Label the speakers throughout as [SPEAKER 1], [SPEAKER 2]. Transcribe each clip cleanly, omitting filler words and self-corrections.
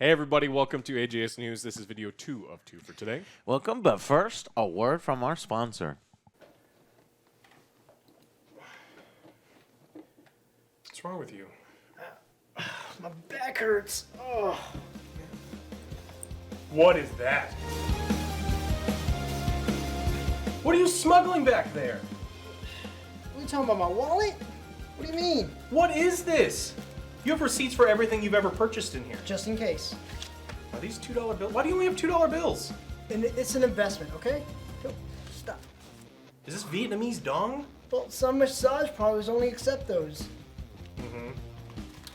[SPEAKER 1] Hey everybody, welcome to AJS News. This is video 2 of 2 for today.
[SPEAKER 2] Welcome, but first, a word from our sponsor.
[SPEAKER 1] What's wrong with you?
[SPEAKER 3] My back hurts. Oh.
[SPEAKER 1] What is that? What are you smuggling back there?
[SPEAKER 3] What are you talking about, my wallet? What do you mean?
[SPEAKER 1] What is this? You have receipts for everything you've ever purchased in here.
[SPEAKER 3] Just in case.
[SPEAKER 1] Are these $2 bills? Why do you only have $2 bills?
[SPEAKER 3] And it's an investment, okay? Go. Stop.
[SPEAKER 1] Is this Vietnamese dong?
[SPEAKER 3] Well, some massage parlors only accept those.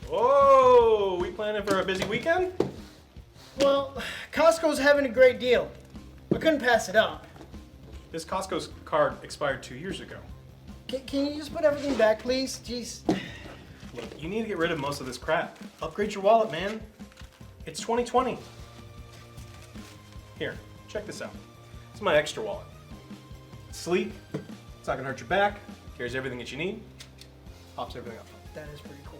[SPEAKER 1] Whoa, we planning for a busy weekend?
[SPEAKER 3] Well, Costco's having a great deal. I couldn't pass it up.
[SPEAKER 1] This Costco's card expired 2 years ago.
[SPEAKER 3] Can you just put everything back, please? Jeez.
[SPEAKER 1] Look, you need to get rid of most of this crap. Upgrade your wallet, man. It's 2020. Here, check this out. It's my Ekster wallet. It's sleek. It's not gonna hurt your back. Carries everything that you need. Pops everything up.
[SPEAKER 3] That is pretty cool.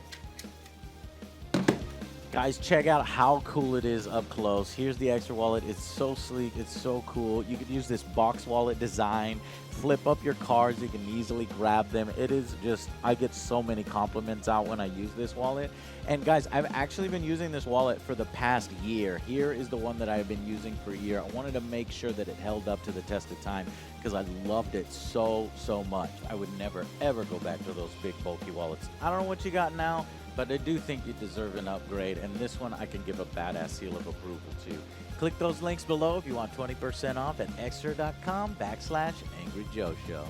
[SPEAKER 2] Guys, check out how cool it is up close. Here's the Ekster wallet. It's so sleek. It's so cool. You could use this box wallet design. Flip up your cards. You can easily grab them. It is just, I get so many compliments out when I use this wallet. And guys, I've actually been using this wallet for the past year. Here is the one that I've been using for a year. I wanted to make sure that it held up to the test of time because I loved it so much. I would never, ever go back to those big, bulky wallets. I don't know what you got now, but I do think you deserve an upgrade, and this one I can give a badass seal of approval to. Click those links below if you want 20% off at Ekster.com/Angry Joe Show.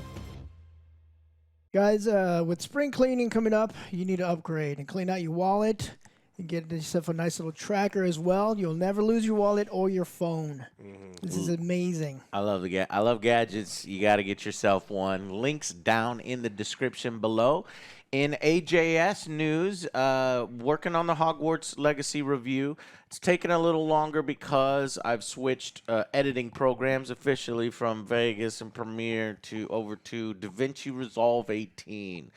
[SPEAKER 3] Guys, with spring cleaning coming up, you need to upgrade and clean out your wallet and get yourself a nice little tracker as well. You'll never lose your wallet or your phone. This is amazing.
[SPEAKER 2] I love gadgets. You got to get yourself one. Links down in the description below. In AJS news, working on the Hogwarts Legacy review. It's taken a little longer because I've switched editing programs officially from Vegas and Premiere over to DaVinci Resolve 18.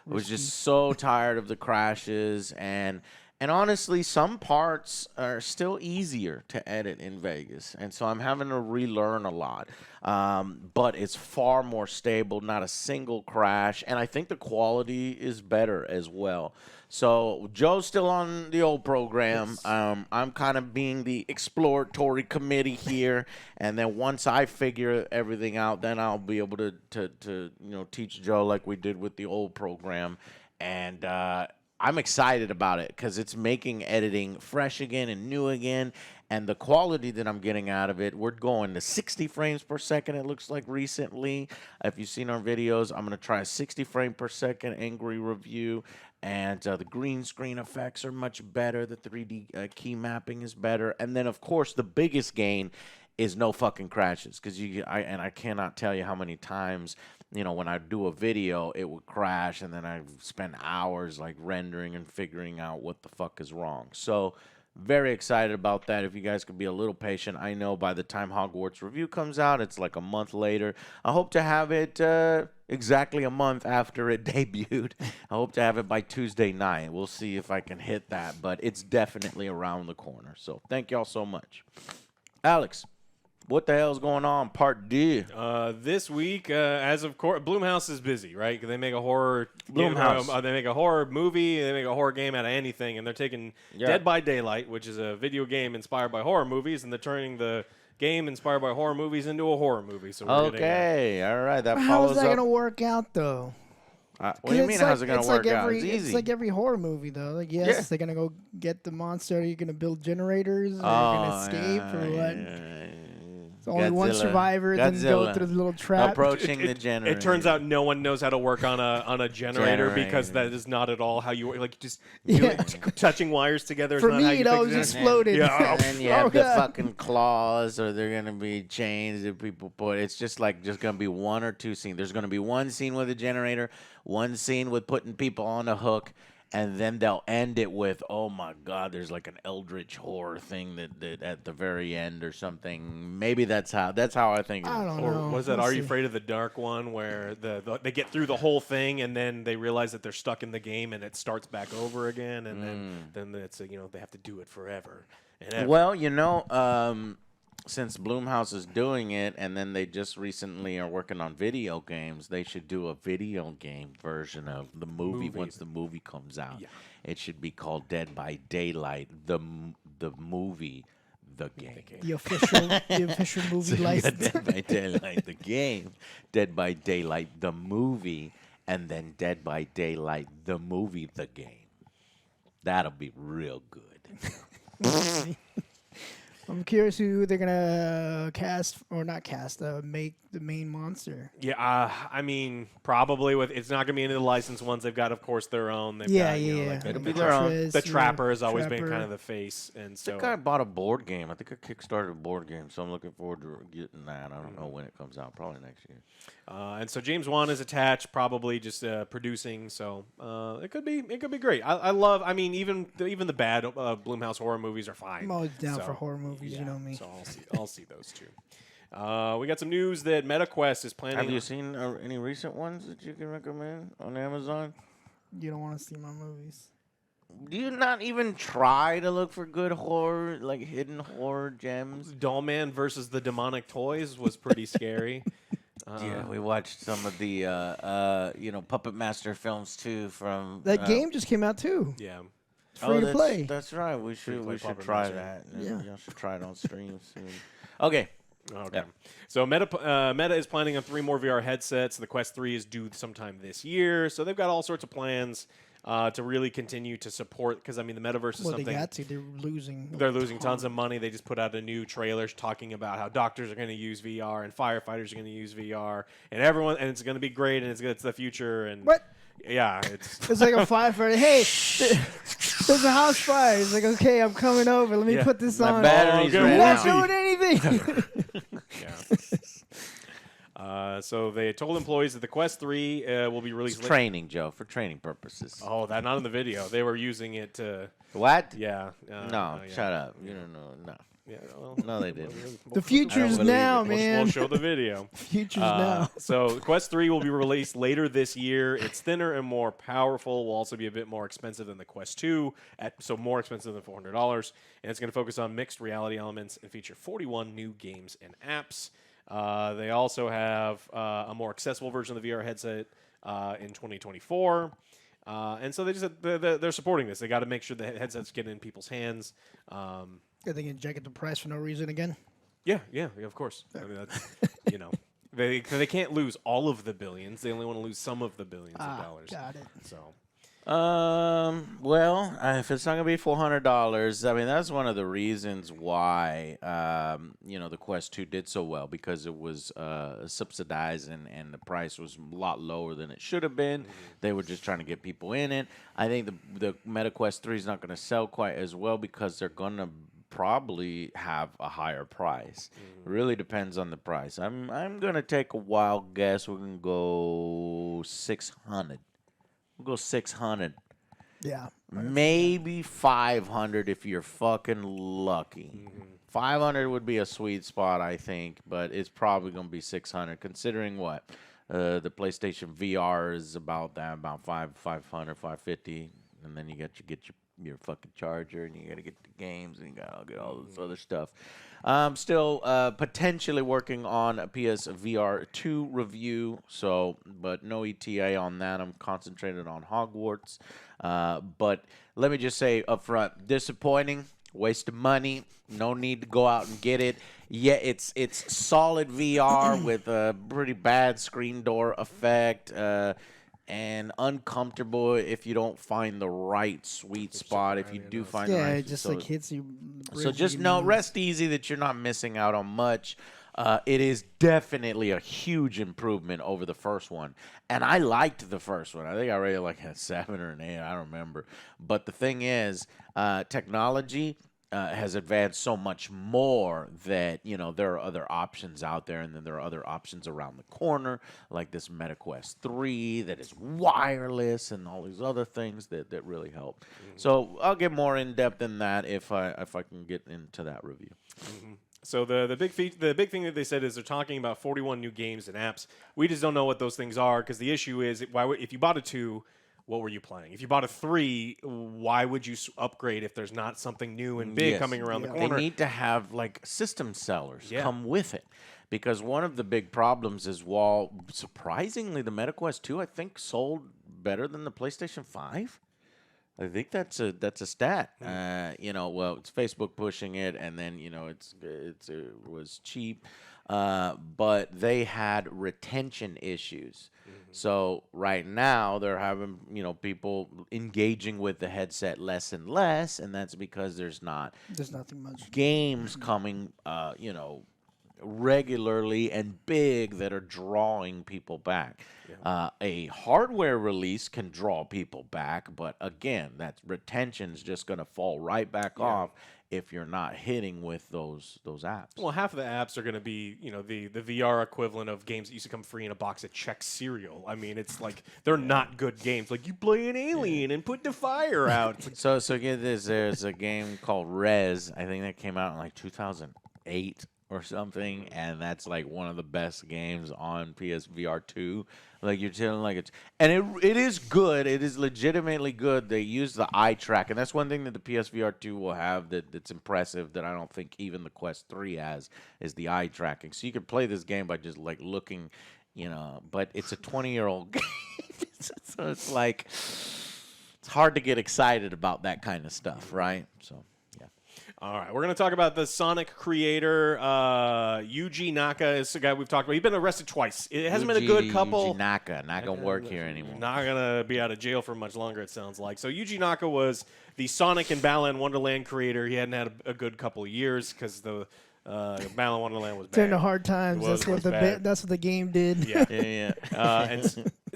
[SPEAKER 2] I was just so tired of the crashes, and honestly, some parts are still easier to edit in Vegas, and so I'm having to relearn a lot. But it's far more stable, not a single crash, and I think the quality is better as well. So Joe's still on the old program. I'm kind of being the exploratory committee here, and then once I figure everything out, then I'll be able to teach Joe like we did with the old program, and I'm excited about it because it's making editing fresh again and new again. And the quality that I'm getting out of it, we're going to 60 frames per second, it looks like recently. If you've seen our videos, I'm going to try a 60 frame per second angry review. And the green screen effects are much better. The 3D key mapping is better. And then, of course, the biggest gain is no fucking crashes. Because I cannot tell you how many times, when I do a video, it would crash, and then I spend hours like rendering and figuring out what the fuck is wrong. So very excited about that. If you guys could be a little patient, I know by the time Hogwarts review comes out, it's like a month later. I hope to have it exactly a month after it debuted. I hope to have it by Tuesday night. We'll see if I can hit that, but it's definitely around the corner. So thank y'all so much. Alex, what the hell's going on? Part D.
[SPEAKER 1] This week, as of course, Blumhouse is busy, right? 'Cause they make a horror
[SPEAKER 2] Blumhouse.
[SPEAKER 1] They make a horror movie. They make a horror game out of anything, and they're taking Dead by Daylight, which is a video game inspired by horror movies, and they're turning the game inspired by horror movies into a horror movie. So we're
[SPEAKER 2] okay, all right. That
[SPEAKER 3] How
[SPEAKER 2] follows
[SPEAKER 3] is that
[SPEAKER 2] up.
[SPEAKER 3] going to work out, though?
[SPEAKER 2] What do you mean? How's it gonna work out? It's easy.
[SPEAKER 3] It's like every horror movie, though. Like, yes,
[SPEAKER 2] Yeah.
[SPEAKER 3] they're gonna go get the monster. Are you gonna build generators? Are you gonna escape or what? It's only one survivor, then go through the little trap.
[SPEAKER 2] Approaching the generator.
[SPEAKER 1] It turns out no one knows how to work on a generator because that is not at all how you work. Like just touching wires together.
[SPEAKER 3] For
[SPEAKER 1] is not
[SPEAKER 3] me,
[SPEAKER 1] how you
[SPEAKER 3] it
[SPEAKER 1] fix
[SPEAKER 3] always
[SPEAKER 1] it.
[SPEAKER 3] exploded.
[SPEAKER 1] Yeah.
[SPEAKER 2] And then you have the fucking claws, or they're gonna be chains that people put. It's just gonna be one or two scenes. There's gonna be one scene with a generator, one scene with putting people on a hook, and then they'll end it with, oh my God, there's like an eldritch horror thing that at the very end or something. Maybe that's how I think.
[SPEAKER 3] I don't
[SPEAKER 1] Or
[SPEAKER 3] know.
[SPEAKER 1] was that
[SPEAKER 3] We'll
[SPEAKER 1] Are You
[SPEAKER 3] see.
[SPEAKER 1] Afraid of the Dark one where they get through the whole thing and then they realize that they're stuck in the game and it starts back over again and then it's they have to do it forever. and ever.
[SPEAKER 2] Well, since Blumhouse is doing it, and then they just recently are working on video games, they should do a video game version of the movie once the movie comes out.
[SPEAKER 1] Yeah.
[SPEAKER 2] It should be called Dead by Daylight, the movie, the game.
[SPEAKER 3] The official movie
[SPEAKER 2] So you got
[SPEAKER 3] license.
[SPEAKER 2] Dead by Daylight, the game, Dead by Daylight, the movie, and then Dead by Daylight, the movie, the game. That'll be real good.
[SPEAKER 3] I'm curious who they're gonna cast or not cast. Make the main monster.
[SPEAKER 1] Yeah, I mean, probably it's not gonna be any of the licensed ones. They've got, of course, their own. They've got, like,
[SPEAKER 2] It'll be their own.
[SPEAKER 1] the Trapper has always been kind of the face, and so
[SPEAKER 2] I think I bought a board game. I think I kickstarted a board game, so I'm looking forward to getting that. I don't know when it comes out. Probably next year.
[SPEAKER 1] And so James Wan is attached, probably just producing. So it could be great. I love. I mean, even the bad Blumhouse horror movies are fine.
[SPEAKER 3] I'm always down for horror movies.
[SPEAKER 1] Yeah,
[SPEAKER 3] You know me.
[SPEAKER 1] So I'll see those two. We got some news that MetaQuest is planning.
[SPEAKER 2] Have you seen any recent ones that you can recommend on Amazon?
[SPEAKER 3] You don't want to see my movies.
[SPEAKER 2] Do you not even try to look for good horror, like hidden horror gems?
[SPEAKER 1] Dollman versus the Demonic Toys was pretty scary.
[SPEAKER 2] Yeah, we watched some of the Puppet Master films too. From
[SPEAKER 3] That game just came out too.
[SPEAKER 1] Yeah.
[SPEAKER 3] It's free to play.
[SPEAKER 2] That's right. We should
[SPEAKER 1] Puppet
[SPEAKER 2] try
[SPEAKER 1] Master.
[SPEAKER 2] that.
[SPEAKER 3] Yeah.
[SPEAKER 2] Y'all should try it on stream soon. Okay.
[SPEAKER 1] Okay.
[SPEAKER 2] Yep.
[SPEAKER 1] So Meta is planning on 3 more VR headsets. The Quest 3 is due sometime this year. So they've got all sorts of plans to really continue to support. Because, I mean, the metaverse is something.
[SPEAKER 3] They got to. They're losing.
[SPEAKER 1] They're losing tons of money. They just put out a new trailer talking about how doctors are going to use VR and firefighters are going to use VR and everyone, and it's going to be great and it's the future. And
[SPEAKER 3] What?
[SPEAKER 1] Yeah, it's
[SPEAKER 3] It's like a firefighter. Hey, there's a house fire. It's like, okay, I'm coming over. Let me
[SPEAKER 1] Yeah.
[SPEAKER 3] put this
[SPEAKER 2] My
[SPEAKER 3] on.
[SPEAKER 2] batteries
[SPEAKER 1] Oh,
[SPEAKER 2] ran
[SPEAKER 3] You're
[SPEAKER 2] out.
[SPEAKER 3] not doing anything.
[SPEAKER 1] yeah. So they told employees that the Quest 3 will be
[SPEAKER 2] It's
[SPEAKER 1] released.
[SPEAKER 2] training, Joe, for training purposes.
[SPEAKER 1] Oh, that not in the video. They were using it to.
[SPEAKER 2] What?
[SPEAKER 1] Yeah.
[SPEAKER 2] No,
[SPEAKER 1] yeah.
[SPEAKER 2] shut up. You don't know. No.
[SPEAKER 1] Yeah, well,
[SPEAKER 2] No, they didn't.
[SPEAKER 3] The future's
[SPEAKER 2] believe
[SPEAKER 3] now,
[SPEAKER 2] it.
[SPEAKER 3] man.
[SPEAKER 1] We'll show the video.
[SPEAKER 3] Future's now.
[SPEAKER 1] So Quest 3 will be released later this year. It's thinner and more powerful. Will also be a bit more expensive than the Quest 2, so more expensive than $400. And it's going to focus on mixed reality elements and feature 41 new games and apps. They also have a more accessible version of the VR headset in 2024. And so they're supporting this. They got to make sure the headsets get in people's hands.
[SPEAKER 3] Are they gonna jack up the price for no reason again?
[SPEAKER 1] Yeah, of course. I mean, that's, they can't lose all of the billions. They only want to lose some of the billions of dollars.
[SPEAKER 3] Got it.
[SPEAKER 1] So,
[SPEAKER 2] Well, if it's not gonna be $400, I mean that's one of the reasons why the Quest 2 did so well, because it was subsidized and the price was a lot lower than it should have been. They were just trying to get people in it. I think the Meta Quest 3 is not gonna sell quite as well because they're gonna probably have a higher price. It really depends on the price. I'm gonna take a wild guess. We're gonna go 600. We'll go 600.
[SPEAKER 3] Yeah.
[SPEAKER 2] Maybe 500 if you're fucking lucky. 500 would be a sweet spot, I think, but it's probably gonna be 600. Considering what the PlayStation VR is about 500, 550, and then you get your fucking charger, and you gotta get the games, and you gotta get all this other stuff. Still potentially working on a PSVR 2 review, but no ETA on that. I'm concentrated on Hogwarts. But let me just say up front, disappointing, waste of money, no need to go out and get it. Yeah, it's solid VR with a pretty bad screen door effect. And uncomfortable if you don't find the right sweet spot. If you do find the right,
[SPEAKER 3] it just like hits you.
[SPEAKER 2] So just know, rest easy that you're not missing out on much. It is definitely a huge improvement over the first one, and I liked the first one. I think I rated like a 7 or an 8. I don't remember. But the thing is, technology has advanced so much more that there are other options out there, and then there are other options around the corner, like this MetaQuest 3 that is wireless, and all these other things that really help. So I'll get more in depth in that if I can get into that review.
[SPEAKER 1] So the big thing that they said is they're talking about 41 new games and apps. We just don't know what those things are, because the issue is if you bought a 2, what were you playing? If you bought a 3, why would you upgrade if there's not something new and big
[SPEAKER 2] Yes.
[SPEAKER 1] coming around the
[SPEAKER 2] They
[SPEAKER 1] corner?
[SPEAKER 2] need to have like system sellers
[SPEAKER 1] Yeah.
[SPEAKER 2] come with it. Because one of the big problems is while surprisingly the MetaQuest 2 I think sold better than the PlayStation 5. I think that's a stat. You know, well, it's Facebook pushing it, and then you know it was cheap, but they had retention issues. So right now they're having people engaging with the headset less and less, and that's because there's
[SPEAKER 3] nothing much.
[SPEAKER 2] games coming, regularly and big that are drawing people back. A hardware release can draw people back, but again, that retention's just going to fall right back off if you're not hitting with those apps.
[SPEAKER 1] Well, half of the apps are going to be, the VR equivalent of games that used to come free in a box of Chex cereal. I mean, it's like they're not good games. Like you play an alien and put the fire out. It's like,
[SPEAKER 2] So get this. There's a game called Rez. I think that came out in like 2008 or something, and that's like one of the best games on PSVR 2. Like you're telling like it's, and it is good. It is legitimately good. They use the eye track, and that's one thing that the PSVR 2 will have that's impressive that I don't think even the Quest 3 has is the eye tracking. So you can play this game by just like looking, but it's a 20-year-old game, so it's like it's hard to get excited about that kind of stuff, right? So.
[SPEAKER 1] all right, we're going to talk about the Sonic creator. Yuji Naka is the guy we've talked about. He's been arrested twice. It hasn't been a good couple.
[SPEAKER 2] Yuji Naka, not going to work here anymore.
[SPEAKER 1] Not going to be out of jail for much longer, it sounds like. So Yuji Naka was the Sonic and Balan Wonderland creator. He hadn't had a good couple of years because the Balan Wonderland was bad.
[SPEAKER 3] During the hard times,
[SPEAKER 1] It was bad.
[SPEAKER 3] that's what the game did.
[SPEAKER 1] Yeah.
[SPEAKER 2] Yeah.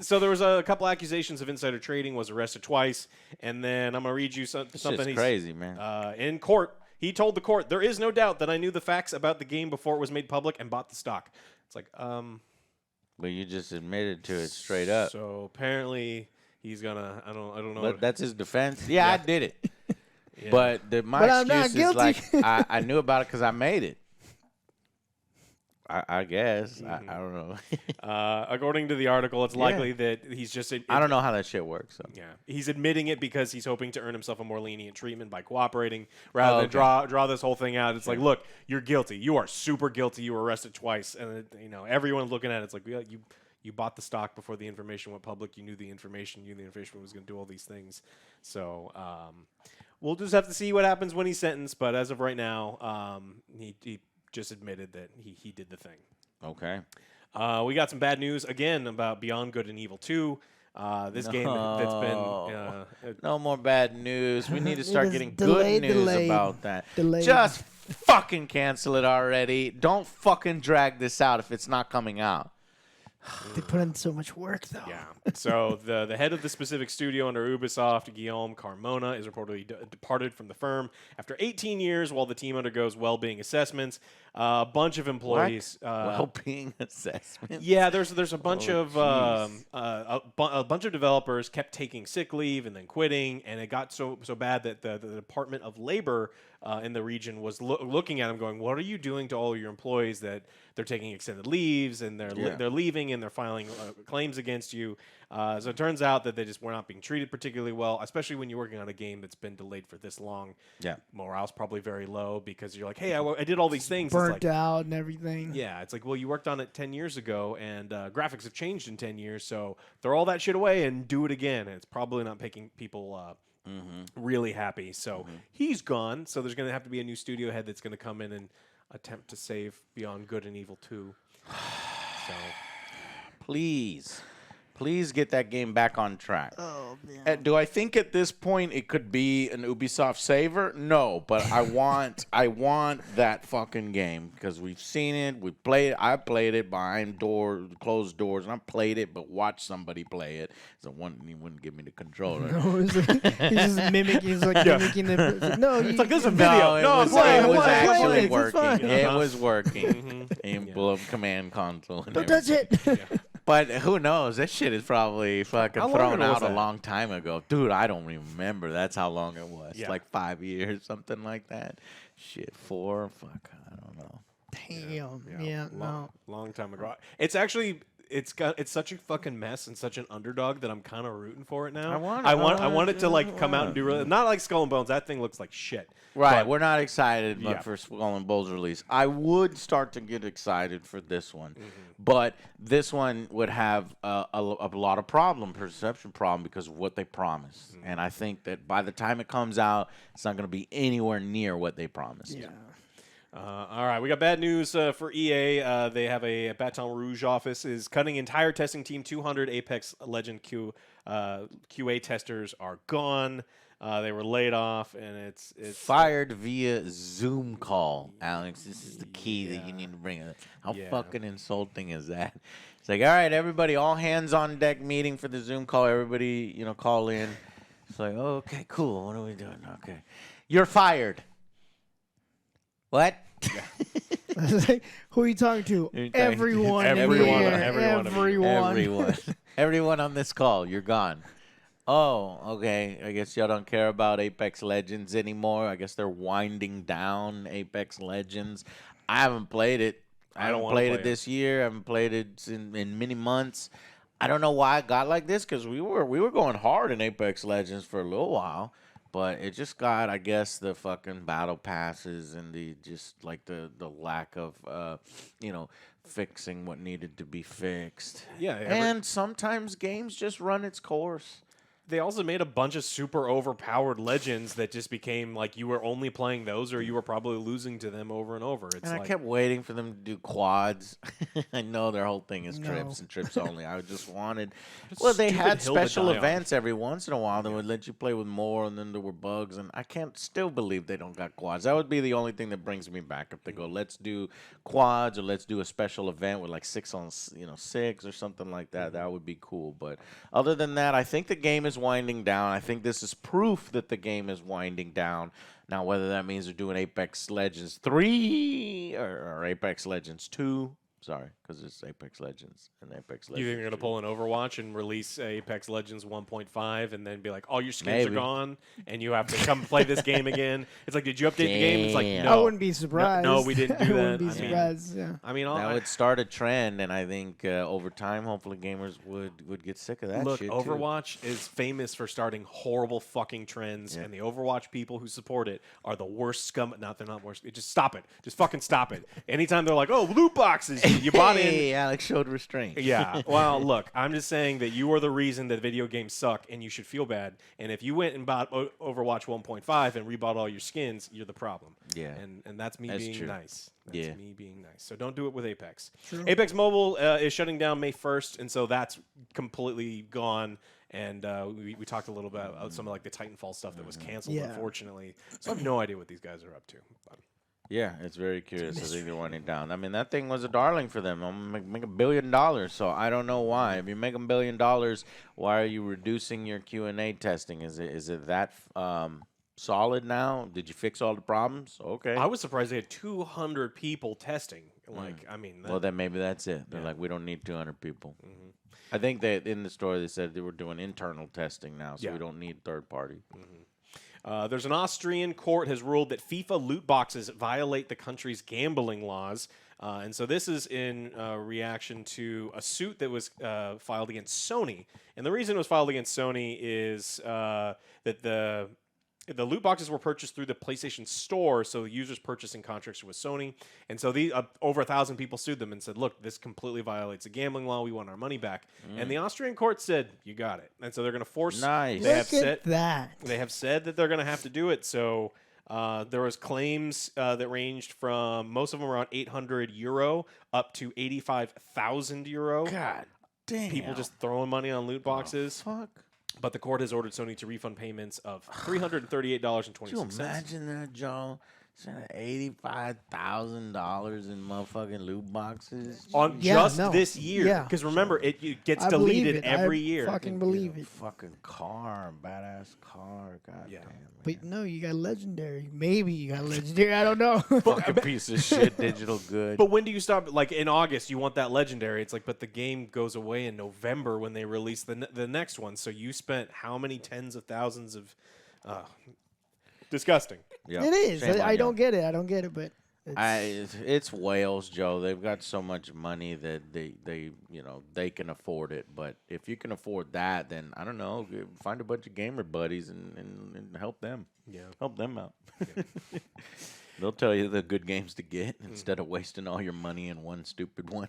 [SPEAKER 1] So there was a couple accusations of insider trading, was arrested twice, and then I'm going to read you something.
[SPEAKER 2] It's crazy, man.
[SPEAKER 1] In court, he told the court, "There is no doubt that I knew the facts about the game before it was made public and bought the stock." It's like,
[SPEAKER 2] But you just admitted to it straight up.
[SPEAKER 1] So apparently he's gonna. I don't know.
[SPEAKER 2] But that's his defense. Yeah, I did it.
[SPEAKER 1] Yeah.
[SPEAKER 2] But my
[SPEAKER 3] But I'm not
[SPEAKER 2] excuse is like
[SPEAKER 3] guilty.
[SPEAKER 2] I knew about it because I made it. I guess. I don't know.
[SPEAKER 1] According to the article, it's likely that he's just.
[SPEAKER 2] I don't know how that shit works. So.
[SPEAKER 1] Yeah, he's admitting it because he's hoping to earn himself a more lenient treatment by cooperating, rather than draw this whole thing out. It's like, look, you're guilty. You are super guilty. You were arrested twice, and everyone's looking at it. It's like, yeah, you bought the stock before the information went public. You knew the information. You knew the information was going to do all these things. So we'll just have to see what happens when he's sentenced. But as of right now, he just admitted that he did the thing.
[SPEAKER 2] Okay.
[SPEAKER 1] We got some bad news again about Beyond Good and Evil 2. This game that's been
[SPEAKER 2] No more bad news. We need to start
[SPEAKER 3] is
[SPEAKER 2] getting
[SPEAKER 3] delayed,
[SPEAKER 2] good news
[SPEAKER 3] delayed,
[SPEAKER 2] about that.
[SPEAKER 3] delayed.
[SPEAKER 2] Just fucking cancel it already. Don't fucking drag this out if it's not coming out.
[SPEAKER 3] They put in so much work, though.
[SPEAKER 1] yeah. So the head of the specific studio under Ubisoft, Guillaume Carmona, is reportedly departed from the firm after 18 years while the team undergoes well-being assessments. A bunch of employees.
[SPEAKER 2] Well-being assessment.
[SPEAKER 1] Yeah, there's a bunch
[SPEAKER 2] Oh,
[SPEAKER 1] of a bunch of developers kept taking sick leave and then quitting, and it got so bad that the Department of Labor in the region was looking at them, going, "What are you doing to all your employees that they're taking extended leaves and they're leaving and they're filing claims against you?" So it turns out that they just were not being treated particularly well, especially when you're working on a game that's been delayed for this long.
[SPEAKER 2] Yeah.
[SPEAKER 1] Morale's probably very low because you're like, "Hey, I did all these things."
[SPEAKER 3] Burnt out and everything.
[SPEAKER 1] Yeah, it's like, well, you worked on it 10 years ago, and graphics have changed in 10 years, so throw all that shit away and do it again. And it's probably not making people really happy. So he's gone, so there's going to have to be a new studio head that's going to come in and attempt to save Beyond Good and Evil 2. So,
[SPEAKER 2] Please get that game back on track.
[SPEAKER 3] Oh, man.
[SPEAKER 2] Do I think at this point it could be an Ubisoft saver? No, but I want that fucking game because we've seen it, we played. I played it behind closed doors, and I played it, but watched somebody play it. So he wouldn't give me the controller.
[SPEAKER 3] No, he's just mimicking. He's like mimicking the. No,
[SPEAKER 1] it's like, there's a video.
[SPEAKER 2] It
[SPEAKER 1] No,
[SPEAKER 2] was,
[SPEAKER 1] I'm
[SPEAKER 2] it was
[SPEAKER 1] playing.
[SPEAKER 2] actually
[SPEAKER 3] It's
[SPEAKER 2] working.
[SPEAKER 3] fine.
[SPEAKER 2] It was working. And blew up command console. And
[SPEAKER 3] Don't touch it.
[SPEAKER 2] But who knows? That shit is probably fucking
[SPEAKER 1] How long
[SPEAKER 2] thrown
[SPEAKER 1] ago was
[SPEAKER 2] out a
[SPEAKER 1] that?
[SPEAKER 2] long time ago. Dude, I don't remember. That's how long it was.
[SPEAKER 1] Yeah.
[SPEAKER 2] Like 5 years, something like that. Shit, 4? Fuck, I don't know.
[SPEAKER 3] Damn. Yeah. No.
[SPEAKER 1] long time ago. It's actually it's such a fucking mess and such an underdog that I'm kind of rooting for it now.
[SPEAKER 2] I
[SPEAKER 1] I want it to like come out and do really not like Skull and Bones. That thing looks like shit.
[SPEAKER 2] Right,
[SPEAKER 1] But-
[SPEAKER 2] we're not excited
[SPEAKER 1] Yeah.
[SPEAKER 2] for Skull and Bones release. I would start to get excited for this one, but this one would have a lot of perception problem because of what they promised. And I think that by the time it comes out, it's not going to be anywhere near what they promised.
[SPEAKER 3] Yeah.
[SPEAKER 1] All right, we got bad news for EA. They have a Baton Rouge office is cutting entire testing team. 200 Apex Legend QA testers are gone. They were laid off, and it's
[SPEAKER 2] Fired via Zoom call, Alex. This is the key that you need to bring up. How
[SPEAKER 1] Yeah.
[SPEAKER 2] fucking insulting is that? It's like, all right, everybody, all hands on deck meeting for the Zoom call. Everybody, call in. It's like, oh, okay, cool. What are we doing? Okay. You're fired. What?
[SPEAKER 3] Who are you talking to?
[SPEAKER 2] You're talking to
[SPEAKER 3] Everyone. in
[SPEAKER 1] everyone,
[SPEAKER 3] here.
[SPEAKER 1] everyone of you.
[SPEAKER 2] Everyone. Everyone on this call, you're gone. Oh, okay. I guess y'all don't care about Apex Legends anymore. I guess they're winding down Apex Legends. I haven't played it. I
[SPEAKER 1] don't
[SPEAKER 2] haven't
[SPEAKER 1] wanna
[SPEAKER 2] played
[SPEAKER 1] play
[SPEAKER 2] it this year. I haven't played it in many months. I don't know why it got like this because we were going hard in Apex Legends for a little while, but it just got, I guess, the fucking battle passes and the just like the lack of fixing what needed to be fixed.
[SPEAKER 1] Yeah,
[SPEAKER 2] And sometimes games just run its course.
[SPEAKER 1] They also made a bunch of super overpowered legends that just became like you were only playing those, or you were probably losing to them over and over. It's
[SPEAKER 2] And
[SPEAKER 1] like,
[SPEAKER 2] I kept waiting for them to do quads. I know their whole thing is
[SPEAKER 3] No.
[SPEAKER 2] trips and trips only. I just wanted.
[SPEAKER 1] Just
[SPEAKER 2] Well, they
[SPEAKER 1] stupid
[SPEAKER 2] had
[SPEAKER 1] hill to
[SPEAKER 2] special
[SPEAKER 1] die on.
[SPEAKER 2] events every once in a while that would let you play with more, and then there were bugs. And I can't still believe they don't got quads. That would be the only thing that brings me back. If they go, let's do quads or let's do a special event with like 6 on 6 or something like that, that would be cool. But other than that, I think the game is winding down. I think this is proof that the game is winding down. Now, whether that means they're doing Apex Legends 3 or Apex Legends 2, sorry, because it's Apex Legends and Apex Legends.
[SPEAKER 1] you think they're gonna
[SPEAKER 2] 2.
[SPEAKER 1] pull an Overwatch and release Apex Legends 1.5, and then be like, all your skins
[SPEAKER 2] Maybe.
[SPEAKER 1] are gone, and you have to come play this game again? It's like, did you update the game? It's like,
[SPEAKER 2] Damn.
[SPEAKER 1] no,
[SPEAKER 3] I wouldn't be surprised.
[SPEAKER 1] No, we didn't do
[SPEAKER 3] I
[SPEAKER 1] that.
[SPEAKER 3] wouldn't be
[SPEAKER 1] I mean,
[SPEAKER 3] surprised. Yeah.
[SPEAKER 1] I mean,
[SPEAKER 2] That would start a trend, and I think over time, hopefully, gamers would get sick of that
[SPEAKER 1] look,
[SPEAKER 2] shit too.
[SPEAKER 1] Overwatch is famous for starting horrible fucking trends, and the Overwatch people who support it are the worst scum. Not they're not worst. Just stop it. Just fucking stop it. Anytime they're like, "Oh, loot boxes," you bought in.
[SPEAKER 2] Hey, Alex showed restraint.
[SPEAKER 1] Yeah. Well, look, I'm just saying that you are the reason that video games suck, and you should feel bad. And if you went and bought Overwatch 1.5 and rebought all your skins, you're the problem.
[SPEAKER 2] Yeah.
[SPEAKER 1] And that's me
[SPEAKER 2] That's
[SPEAKER 1] being
[SPEAKER 2] true.
[SPEAKER 1] nice. That's
[SPEAKER 2] Yeah.
[SPEAKER 1] me being nice. So don't do it with Apex.
[SPEAKER 3] True.
[SPEAKER 1] Apex Mobile is shutting down May 1st, and so that's completely gone. And we talked a little bit about some of like the Titanfall stuff that was canceled,
[SPEAKER 3] Yeah.
[SPEAKER 1] unfortunately. So I have no idea what these guys are up to. But
[SPEAKER 2] Yeah, it's very curious. I think they're winding down. I mean, that thing was a darling for them. I'm gonna make $1 billion, so I don't know why. If you make $1 billion, why are you reducing your Q&A testing? Is it that solid now? Did you fix all the problems? Okay.
[SPEAKER 1] I was surprised they had 200 people testing. Like, I mean,
[SPEAKER 2] Well, then maybe that's it. They're like, we don't need 200 people.
[SPEAKER 1] Mm-hmm.
[SPEAKER 2] I think that in the story they said they were doing internal testing now, so
[SPEAKER 1] Yeah.
[SPEAKER 2] we don't need third party.
[SPEAKER 1] There's an Austrian court has ruled that FIFA loot boxes violate the country's gambling laws. And so this is in reaction to a suit that was filed against Sony. And the reason it was filed against Sony is that the loot boxes were purchased through the PlayStation Store, so users purchasing contracts with Sony. And so over 1,000 people sued them and said, look, this completely violates a gambling law. We want our money back. And the Austrian court said, you got it. And so they're going to force...
[SPEAKER 2] Nice.
[SPEAKER 1] They have
[SPEAKER 3] Look
[SPEAKER 1] said,
[SPEAKER 3] at that.
[SPEAKER 1] they have said that they're going to have to do it. So there was claims that ranged from, most of them around €800 up to €85,000.
[SPEAKER 2] God damn.
[SPEAKER 1] People just throwing money on loot boxes.
[SPEAKER 2] Fuck.
[SPEAKER 1] But the court has ordered Sony to refund payments of $338.26.
[SPEAKER 2] Could you imagine that, Joe? Spending $85,000 in motherfucking loot boxes.
[SPEAKER 1] On
[SPEAKER 3] Yeah,
[SPEAKER 1] just
[SPEAKER 3] no.
[SPEAKER 1] this year.
[SPEAKER 3] Yeah.
[SPEAKER 1] Because remember, it gets
[SPEAKER 3] I believe
[SPEAKER 1] deleted
[SPEAKER 3] it.
[SPEAKER 1] every
[SPEAKER 3] I
[SPEAKER 1] year.
[SPEAKER 3] fucking believe it.
[SPEAKER 2] Fucking car, badass car. God
[SPEAKER 1] Yeah.
[SPEAKER 2] damn. Man.
[SPEAKER 3] But no, you got legendary. Maybe you got legendary. I don't know.
[SPEAKER 2] Fucking piece of shit, digital good.
[SPEAKER 1] But when do you stop? Like in August, you want that legendary. It's like, but the game goes away in November when they release the next one. So you spent how many tens of thousands of... disgusting.
[SPEAKER 2] Yeah.
[SPEAKER 3] It is.
[SPEAKER 2] Shame on
[SPEAKER 3] I
[SPEAKER 2] you.
[SPEAKER 3] don't get it. I don't get it. But
[SPEAKER 2] It's whales, Joe. They've got so much money that they can afford it. But if you can afford that, then I don't know, find a bunch of gamer buddies and help them.
[SPEAKER 1] Yeah.
[SPEAKER 2] Help them out. They'll tell you the good games to get instead of wasting all your money in one stupid one.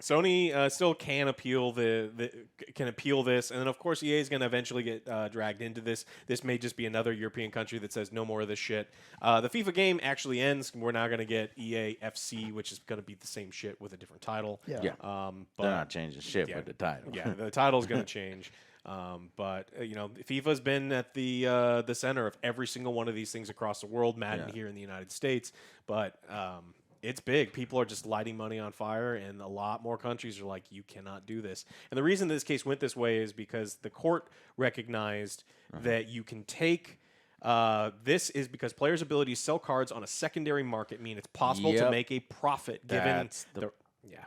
[SPEAKER 1] Sony still can appeal this, and then of course EA is going to eventually get dragged into this. This may just be another European country that says no more of this shit. The FIFA game actually ends. We're now going to get EA FC, which is going to be the same shit with a different title.
[SPEAKER 2] Yeah.
[SPEAKER 1] But
[SPEAKER 2] They're not changing shit with the title.
[SPEAKER 1] Yeah, the title's going to change. But FIFA's been at the center of every single one of these things across the world. Madden here in the United States, but it's big. People are just lighting money on fire, and a lot more countries are like, you cannot do this. And the reason this case went this way is because the court recognized that you can take. This is because players' ability to sell cards on a secondary market mean it's possible to make a profit given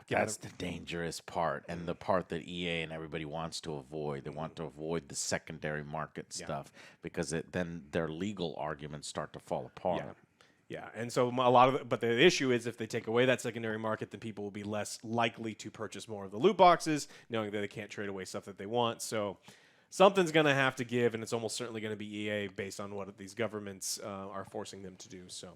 [SPEAKER 2] That's the dangerous part, and the part that EA and everybody wants to avoid. They want to avoid the secondary market stuff because then their legal arguments start to fall apart.
[SPEAKER 1] Yeah, and so a lot of but the issue is if they take away that secondary market, then people will be less likely to purchase more of the loot boxes, knowing that they can't trade away stuff that they want. So something's going to have to give, and it's almost certainly going to be EA based on what these governments are forcing them to do. So,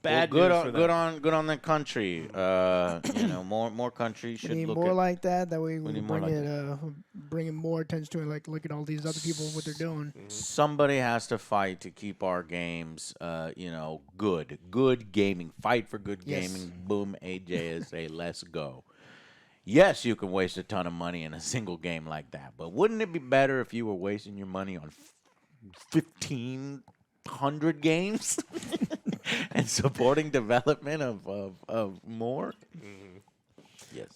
[SPEAKER 2] bad
[SPEAKER 1] news for
[SPEAKER 2] them. Good on the country. More countries should
[SPEAKER 3] we need
[SPEAKER 2] look
[SPEAKER 3] more
[SPEAKER 2] at,
[SPEAKER 3] like that. That way
[SPEAKER 2] we
[SPEAKER 3] we
[SPEAKER 2] need more
[SPEAKER 3] bring more attention to it. Like, look at all these other people, what they're doing.
[SPEAKER 2] Somebody has to fight to keep our games, good. Good gaming. Fight for good gaming. Boom, AJS, let's go. Yes, you can waste a ton of money in a single game like that, but wouldn't it be better if you were wasting your money on 1,500 games and supporting development of more? Yes.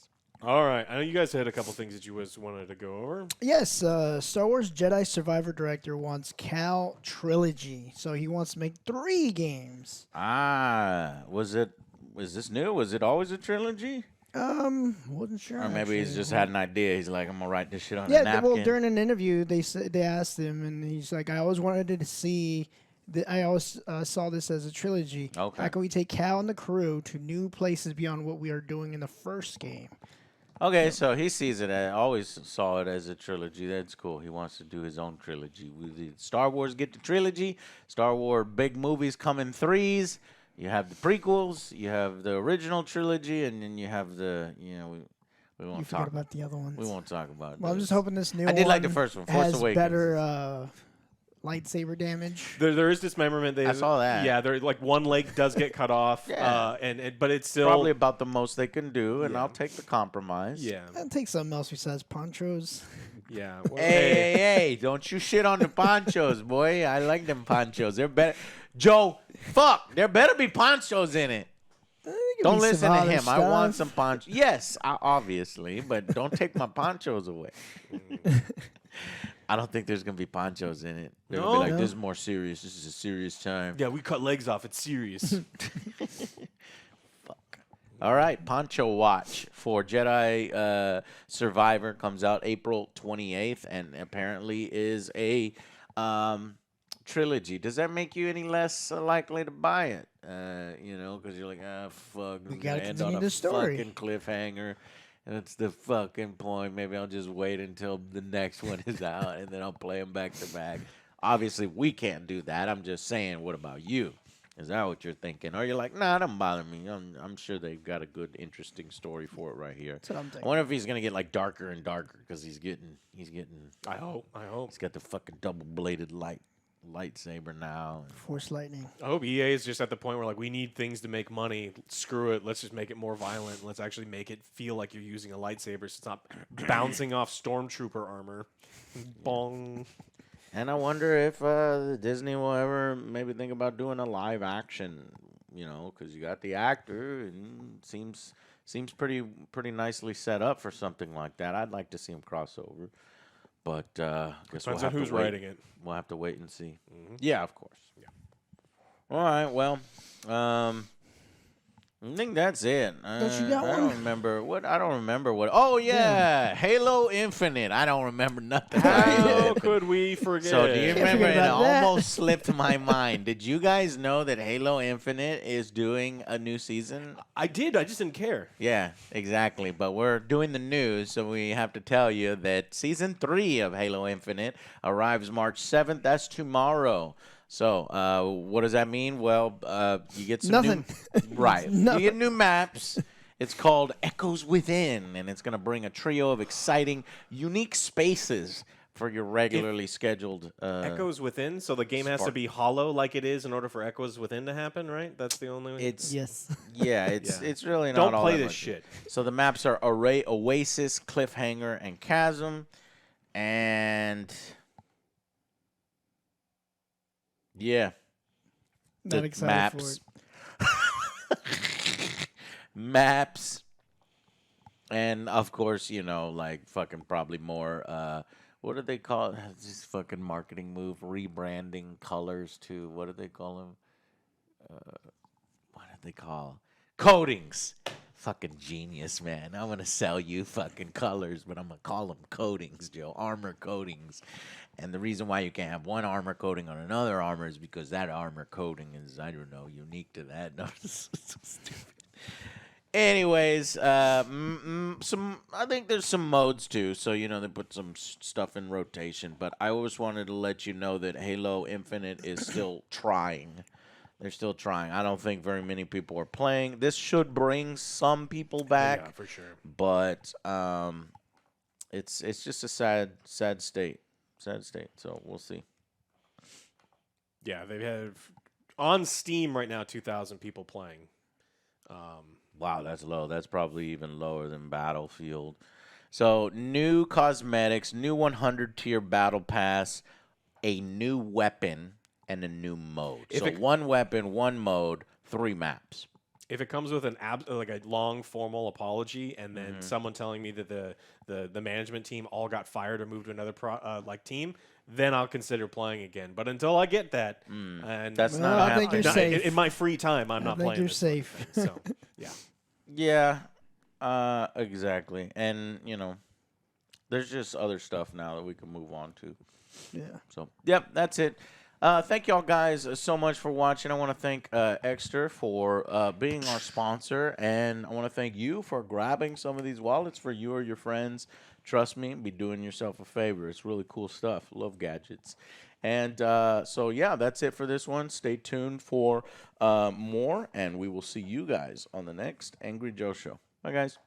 [SPEAKER 1] All right. I know you guys had a couple things that you wanted to go over.
[SPEAKER 3] Yes, Star Wars Jedi Survivor director wants Cal Trilogy, so he wants to make 3 games.
[SPEAKER 2] Was this new? Was it always a trilogy?
[SPEAKER 3] Wasn't sure.
[SPEAKER 2] Or maybe he's just had an idea. He's like, I'm gonna write this shit on a
[SPEAKER 3] Yeah,
[SPEAKER 2] napkin.
[SPEAKER 3] well, during an interview, they asked him, and he's like, I always wanted to see. I always saw this as a trilogy.
[SPEAKER 2] Okay.
[SPEAKER 3] How can we take Cal and the crew to new places beyond what we are doing in the first game?
[SPEAKER 2] Okay, so he sees it. I always saw it as a trilogy. That's cool. He wants to do his own trilogy. Star Wars get the trilogy. Star Wars big movies come in 3s. You have the prequels, you have the original trilogy, and then you have the, we won't
[SPEAKER 3] You
[SPEAKER 2] talk
[SPEAKER 3] forget about the other ones.
[SPEAKER 2] We won't talk about
[SPEAKER 3] Well, I'm
[SPEAKER 2] those.
[SPEAKER 3] just hoping this new one
[SPEAKER 2] I did like the first one, Force
[SPEAKER 3] has
[SPEAKER 2] Awakens.
[SPEAKER 3] better lightsaber damage.
[SPEAKER 1] There is dismemberment.
[SPEAKER 2] I saw that.
[SPEAKER 1] Yeah, like one leg does get cut off.
[SPEAKER 2] Yeah.
[SPEAKER 1] But it's still
[SPEAKER 2] Probably about the most they can do, and
[SPEAKER 1] Yeah.
[SPEAKER 2] I'll take the compromise.
[SPEAKER 1] Yeah.
[SPEAKER 3] I'll take something else besides ponchos.
[SPEAKER 1] Yeah. Well,
[SPEAKER 2] Hey, don't you shit on the ponchos, boy. I like them ponchos. They're better. Joe, fuck. There better be ponchos in it. Don't listen to him. I want some ponchos. Yes, obviously, but don't take my ponchos away. I don't think there's going to be ponchos in it. They're going to be like, this is more serious. This is a serious time.
[SPEAKER 1] Yeah, we cut legs off. It's serious.
[SPEAKER 2] Fuck. All right, Poncho Watch for Jedi Survivor comes out April 28th and apparently is a trilogy. Does that make you any less likely to buy it? Because you're like, fuck.
[SPEAKER 3] We gotta
[SPEAKER 2] end
[SPEAKER 3] continue
[SPEAKER 2] on a
[SPEAKER 3] the story.
[SPEAKER 2] fucking cliffhanger. That's the fucking point. Maybe I'll just wait until the next one is out and then I'll play them back to back. Obviously, we can't do that. I'm just saying, what about you? Is that what you're thinking? Or you're like, nah, don't bother me. I'm sure they've got a good, interesting story for it right here.
[SPEAKER 3] That's what I'm
[SPEAKER 2] I
[SPEAKER 3] thinking.
[SPEAKER 2] wonder if he's gonna get like darker and darker because he's getting.
[SPEAKER 1] I hope.
[SPEAKER 2] He's got the fucking double-bladed lightsaber now.
[SPEAKER 3] Force lightning.
[SPEAKER 1] I hope EA is just at the point where, like, we need things to make money. Screw it. Let's just make it more violent. Let's actually make it feel like you're using a lightsaber so it's not bouncing off stormtrooper armor. Bong.
[SPEAKER 2] And I wonder if Disney will ever maybe think about doing a live action, because you got the actor and seems pretty nicely set up for something like that. I'd like to see him cross over. But guess we'll
[SPEAKER 1] Depends
[SPEAKER 2] have
[SPEAKER 1] on who's
[SPEAKER 2] to wait.
[SPEAKER 1] writing it.
[SPEAKER 2] We'll have to wait and see. Yeah, of course. Yeah. All right. Well, I think that's it.
[SPEAKER 3] Don't you got
[SPEAKER 2] I
[SPEAKER 3] one?
[SPEAKER 2] don't remember what. I don't remember what. Oh yeah, Halo Infinite. I don't remember nothing. about Halo
[SPEAKER 1] How
[SPEAKER 2] Infinite.
[SPEAKER 1] could we forget?
[SPEAKER 2] So do you
[SPEAKER 3] Can't
[SPEAKER 2] remember?
[SPEAKER 3] forget
[SPEAKER 2] It
[SPEAKER 3] about that.
[SPEAKER 2] almost slipped my mind. Did you guys know that Halo Infinite is doing a new season?
[SPEAKER 1] I did. I just didn't care.
[SPEAKER 2] Yeah, exactly. But we're doing the news, so we have to tell you that season 3 of Halo Infinite arrives March 7th. That's tomorrow. So, what does that mean? Well, you get some
[SPEAKER 3] Nothing.
[SPEAKER 2] new right.
[SPEAKER 3] Nothing.
[SPEAKER 2] You get new maps. It's called Echoes Within, and it's going to bring a trio of exciting, unique spaces for your regularly scheduled.
[SPEAKER 1] Echoes Within, so the game has to
[SPEAKER 2] Spark.
[SPEAKER 1] be hollow like it is in order for Echoes Within to happen, right? That's the only way.
[SPEAKER 2] It's
[SPEAKER 3] Yes.
[SPEAKER 2] yeah, it's
[SPEAKER 1] Yeah.
[SPEAKER 2] it's really not.
[SPEAKER 1] Don't
[SPEAKER 2] all
[SPEAKER 1] play
[SPEAKER 2] that
[SPEAKER 1] this
[SPEAKER 2] much.
[SPEAKER 1] shit.
[SPEAKER 2] So the maps are Array, Oasis, Cliffhanger, and Chasm, and yeah,
[SPEAKER 3] Not
[SPEAKER 2] the
[SPEAKER 3] excited
[SPEAKER 2] maps.
[SPEAKER 3] for it.
[SPEAKER 2] Maps, and of course, like fucking probably more. What do they call it? This fucking marketing move, rebranding colors to what do they call them? What did they call coatings? Fucking genius, man. I'm gonna sell you fucking colors, but I'm gonna call them coatings, Joe. Armor coatings. And the reason why you can't have one armor coating on another armor is because that armor coating is, I don't know, unique to that. No, it's so stupid. Anyways, some I think there's some modes too. So they put some stuff in rotation. But I always wanted to let you know that Halo Infinite is still trying. They're still trying. I don't think very many people are playing. This should bring some people back,
[SPEAKER 1] Yeah, for sure.
[SPEAKER 2] but it's just a sad state. Sad state. So we'll see.
[SPEAKER 1] Yeah, they have on Steam right now 2,000 people playing.
[SPEAKER 2] Wow, that's low. That's probably even lower than Battlefield. So new cosmetics, new 100 tier battle pass, a new weapon, and a new mode.
[SPEAKER 1] If
[SPEAKER 2] So
[SPEAKER 1] it-
[SPEAKER 2] one weapon, one mode, 3 maps.
[SPEAKER 1] If it comes with like a long formal apology, and then
[SPEAKER 2] Mm-hmm.
[SPEAKER 1] someone telling me that the management team all got fired or moved to another team, then I'll consider playing again. But until I get that, and
[SPEAKER 2] That's
[SPEAKER 3] Well,
[SPEAKER 2] not
[SPEAKER 3] I think
[SPEAKER 2] happening.
[SPEAKER 3] you're safe.
[SPEAKER 1] in my free time, I'm not
[SPEAKER 3] think
[SPEAKER 1] playing.
[SPEAKER 3] you're
[SPEAKER 1] this sort of
[SPEAKER 3] safe.
[SPEAKER 1] thing. So yeah,
[SPEAKER 2] Yeah, exactly. And, there's just other stuff now that we can move on to.
[SPEAKER 3] Yeah.
[SPEAKER 2] So, yep, that's it. Thank y'all guys so much for watching. I want to thank Ekster for being our sponsor, and I want to thank you for grabbing some of these wallets for you or your friends. Trust me, be doing yourself a favor. It's really cool stuff. Love gadgets. And so, yeah, that's it for this one. Stay tuned for more, and we will see you guys on the next Angry Joe Show. Bye, guys.